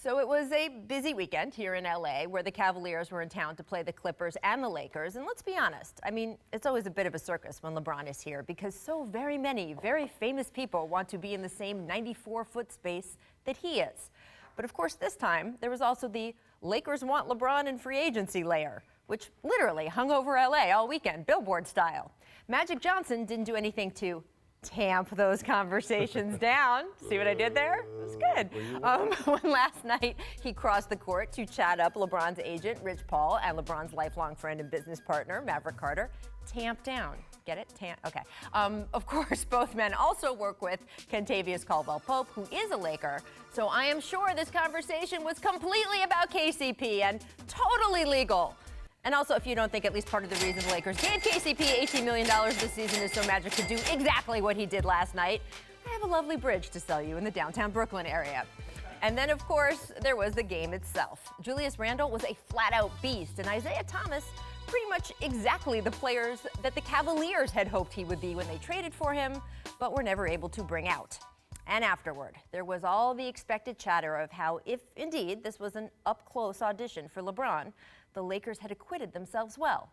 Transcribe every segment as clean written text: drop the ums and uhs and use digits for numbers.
So it was a busy weekend here in LA where the Cavaliers were in town to play the Clippers and the Lakers. And let's be honest, I mean, it's always a bit of a circus when LeBron is here because so very many very famous people want to be in the same 94-foot space that he is. But of course, this time there was also the Lakers want LeBron in free agency layer, which literally hung over LA all weekend, billboard style. Magic Johnson didn't do anything to tamp those conversations down. See what I did there? It was good. When last night he crossed the court to chat up LeBron's agent, Rich Paul, and LeBron's lifelong friend and business partner, Maverick Carter, tamp down. Get it? Okay. Of course, both men also work with Kentavious Caldwell-Pope, who is a Laker. So I am sure this conversation was completely about KCP and totally legal. And also, if you don't think at least part of the reason the Lakers gave KCP $18 million this season is so Magic could do exactly what he did last night, I have a lovely bridge to sell you in the downtown Brooklyn area. And then, of course, there was the game itself. Julius Randle was a flat-out beast, and Isaiah Thomas pretty much exactly the players that the Cavaliers had hoped he would be when they traded for him, but were never able to bring out. And afterward, there was all the expected chatter of how, if indeed this was an up-close audition for LeBron, the Lakers had acquitted themselves well,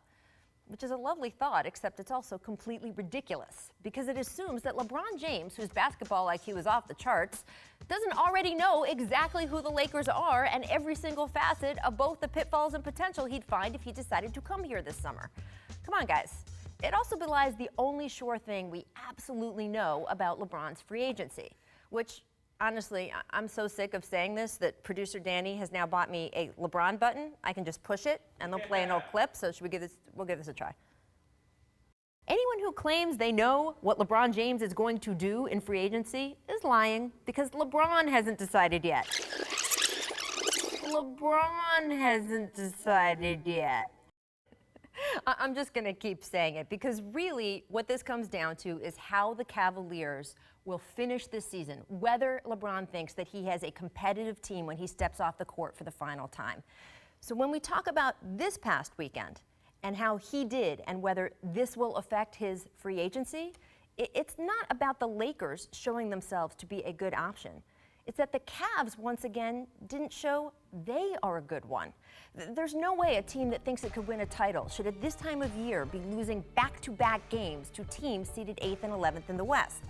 which is a lovely thought, except it's also completely ridiculous because it assumes that LeBron James, whose basketball IQ is off the charts, doesn't already know exactly who the Lakers are and every single facet of both the pitfalls and potential he'd find if he decided to come here this summer. Come on, guys. It also belies the only sure thing we absolutely know about LeBron's free agency, which, honestly, I'm so sick of saying this that producer Danny has now bought me a LeBron button. I can just push it and they'll play an old clip. So should we give this? We'll give this a try. Anyone who claims they know what LeBron James is going to do in free agency is lying because LeBron hasn't decided yet. LeBron hasn't decided yet. I'm just going to keep saying it because really what this comes down to is how the Cavaliers will finish this season, whether LeBron thinks that he has a competitive team when he steps off the court for the final time. So when we talk about this past weekend and how he did and whether this will affect his free agency, it's not about the Lakers showing themselves to be a good option. It's that the Cavs, once again, didn't show they are a good one. There's no way a team that thinks it could win a title should at this time of year be losing back-to-back games to teams seeded 8th and 11th in the West.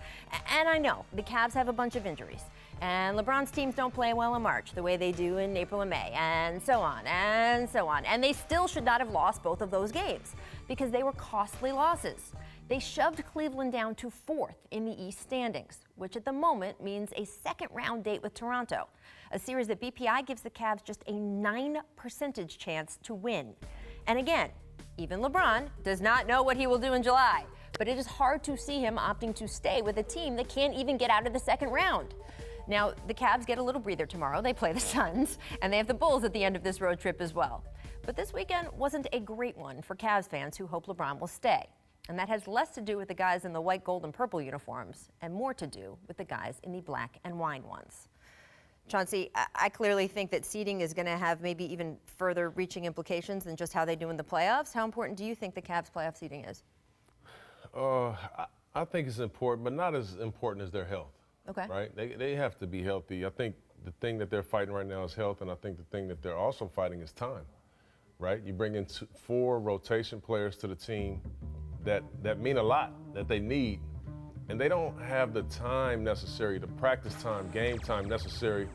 And I know the Cavs have a bunch of injuries, and LeBron's teams don't play well in March the way they do in April and May, and so on, and so on. And they still should not have lost both of those games because they were costly losses. They shoved Cleveland down to 4th in the East standings, which at the moment means a second-round date with Toronto, a series that BPI gives the Cavs just a 9% chance to win. And again, even LeBron does not know what he will do in July, but it is hard to see him opting to stay with a team that can't even get out of the second round. Now, the Cavs get a little breather tomorrow. They play the Suns, and they have the Bulls at the end of this road trip as well. But this weekend wasn't a great one for Cavs fans who hope LeBron will stay. And that has less to do with the guys in the white, gold, and purple uniforms and more to do with the guys in the black and wine ones. Chauncey, I clearly think that seeding is going to have maybe even further reaching implications than just how they do in the playoffs. How important do you think the Cavs playoff seeding is? I think it's important, but not as important as their health. Okay. Right? They have to be healthy. I think the thing that they're fighting right now is health, and I think the thing that they're also fighting is time. Right? You bring in 4 rotation players to the team that mean a lot, that they need, and they don't have the time necessary, the practice time, game time necessary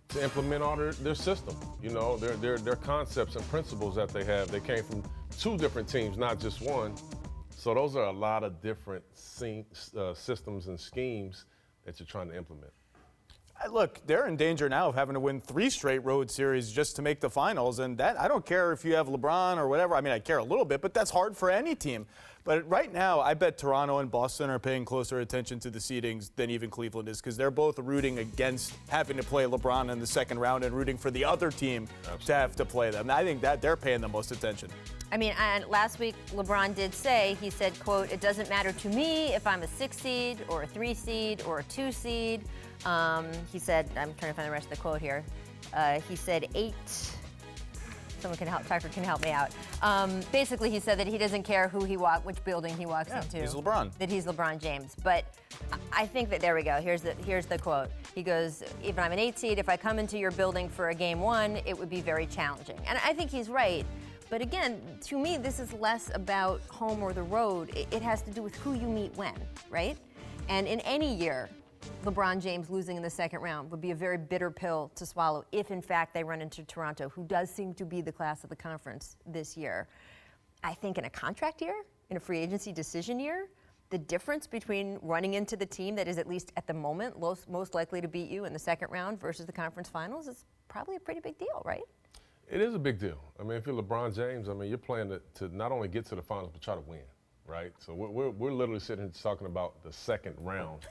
to implement all their system. You know, their concepts and principles that they have. They came from 2 different teams, not just one. So those are a lot of different systems and schemes that you're trying to implement. Look, they're in danger now of having to win 3 straight road series just to make the finals, and that I don't care if you have LeBron or whatever. I mean, I care a little bit, but that's hard for any team. But right now, I bet Toronto and Boston are paying closer attention to the seedings than even Cleveland is because they're both rooting against having to play LeBron in the second round and rooting for the other team to have to play them. And I think that they're paying the most attention. I mean, and last week LeBron did say, he said, quote, "It doesn't matter to me if I'm a 6 seed or a 3 seed or a 2 seed. He said, I'm trying to find the rest of the quote here. He said 8. Someone can help, Tucker can help me out. Basically, he said that he doesn't care which building he walks into. He's LeBron. That he's LeBron James. But I think that, there we go, here's the quote. He goes, even I'm an 8 seed, if I come into your building for a game 1, it would be very challenging. And I think he's right. But again, to me, this is less about home or the road. It has to do with who you meet when, right? And in any year, LeBron James losing in the second round would be a very bitter pill to swallow if, in fact, they run into Toronto, who does seem to be the class of the conference this year. I think in a contract year, in a free agency decision year, the difference between running into the team that is, at least at the moment, most likely to beat you in the second round versus the conference finals is probably a pretty big deal, right? It is a big deal. I mean, if you're LeBron James, I mean, you're playing to not only get to the finals, but try to win, right? So we're literally sitting here talking about the second round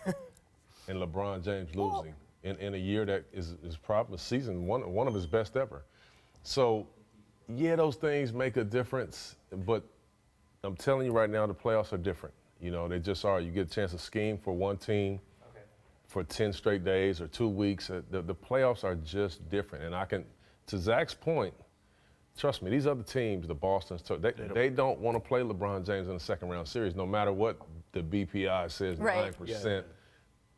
and LeBron James losing in a year that is probably a season one of his best ever. So, yeah, those things make a difference, but I'm telling you right now, the playoffs are different. You know, they just are. You get a chance to scheme for one team for 10 straight days or 2 weeks. The playoffs are just different. And I can, to Zach's point, trust me, these other teams, the Bostons, they don't want to play LeBron James in a second round series, no matter what the BPI says, 9%.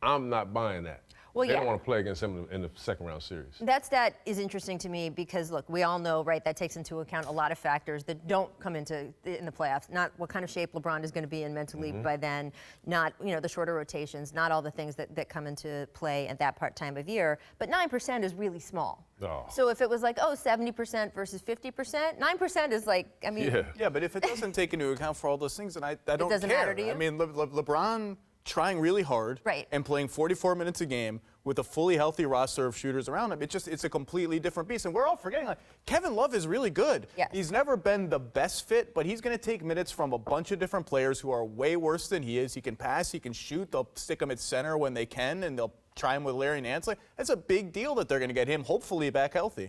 I'm not buying that. Well, they don't want to play against him in the second round series. That stat is interesting to me because, look, we all know, right, that takes into account a lot of factors that don't come into in the playoffs. Not what kind of shape LeBron is going to be in mentally by then, not, you know, the shorter rotations, not all the things that come into play at that time of year. But 9% is really small. Oh. So if it was like, 70% versus 50%, 9% is like, I mean. Yeah, but if it doesn't take into account for all those things, then I don't care. It doesn't matter to you? I mean, LeBron trying really hard and playing 44 minutes a game with a fully healthy roster of shooters around him, it's a completely different beast. And we're all forgetting, like, Kevin Love is really good. Yes. He's never been the best fit, but he's going to take minutes from a bunch of different players who are way worse than he is. He can pass, he can shoot. They'll stick him at center when they can, and they'll try him with Larry Nance. Like, that's a big deal that they're going to get him hopefully back healthy.